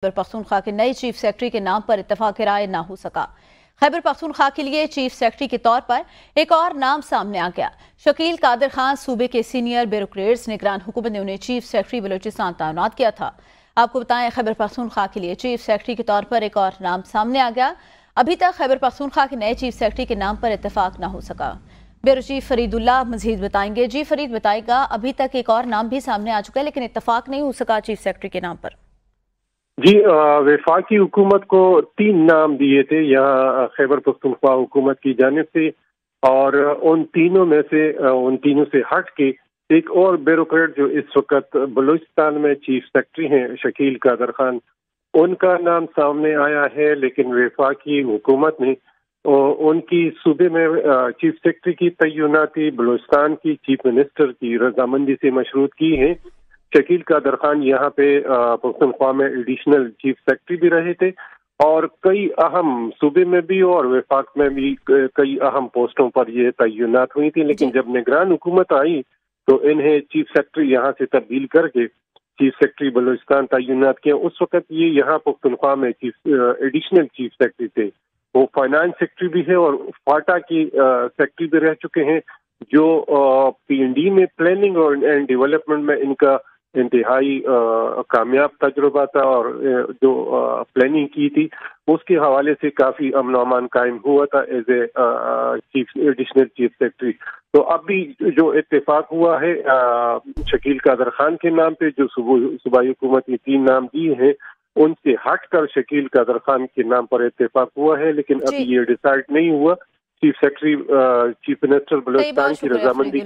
खैबर पख्तूनख्वा के नए chief secretary के नाम पर इत्तेफाक राय न हो सका। खैबर पख्तूनख्वा के लिए चीफ सेक्रेटरी के तौर पर एक और नाम सामने आ गया। शकील कादर खान सूबे के सीनियर ब्यूरोक्रेट्स निगरान हुकूमत ने उन्हें चीफ सेक्रेटरी बलूचिस्तान तैनात किया था। आपको बताएं, खैबर पख्तूनख्वा के लिए चीफ सेक्रेटरी के तौर पर एक और नाम सामने आ गया। अभी तक खैबर पख्तूनख्वा के नए चीफ सेक्रेटरी के नाम पर इत्तेफाक न हो सका। ब्यूरो चीफ फरीदुल्लाह मजीद बताएंगे। जी फरीद, बताएगा, अभी तक एक और नाम भी सामने आ चुका है लेकिन इत्तेफाक नहीं हो सका चीफ सेक्रेटरी के नाम पर। जी, वफाकी हुकूमत को 3 नाम दिए थे यहाँ खैबर पख्तूनख्वा हुकूमत की जानिब से, और उन तीनों से हट के एक और ब्यूरोक्रेट जो इस वक्त बलूचिस्तान में चीफ सेक्रेटरी हैं, शकील कादर खान, उनका नाम सामने आया है। लेकिन वफाकी हुकूमत ने उनकी सूबे में चीफ सेक्रेटरी की तैनाती बलूचिस्तान की चीफ मिनिस्टर की रजामंदी से मशरूत की है। शकील कादर खान यहाँ पे पख्तूनख्वा में एडिशनल चीफ सेक्रेटरी भी रहे थे और कई अहम सूबे में भी और वफाक में भी कई अहम पोस्टों पर ये तैनात हुई थी। लेकिन जब निगरान हुकूमत आई तो इन्हें चीफ सेक्रेटरी यहाँ से तब्दील करके चीफ सेक्रेटरी बलूचिस्तान तैनात किया। उस वक्त ये यहाँ पख्तूनख्वा में एडिशनल चीफ सेक्रेटरी थे। वो फाइनेंस सेक्रेटरी भी है और फाटा की सेक्रेटरी भी रह चुके हैं। जो PND में प्लानिंग और एंड डेवलपमेंट में इनका इंतहाई कामयाब तजुर्बा था और जो प्लानिंग की थी उसके हवाले से काफी अमन और अमान कायम हुआ था as a additional chief secretary. तो अब भी जो इत्तेफाक हुआ है शकील कादर खान के नाम पे, जो सूबाई हुकूमत ने 3 नाम दिए हैं, उनसे हटकर शकील कादर खान के नाम पर इत्तेफाक हुआ है। लेकिन अभी ये डिसाइड नहीं हुआ। Chief secretary chief minister Balochistan की रजामंदी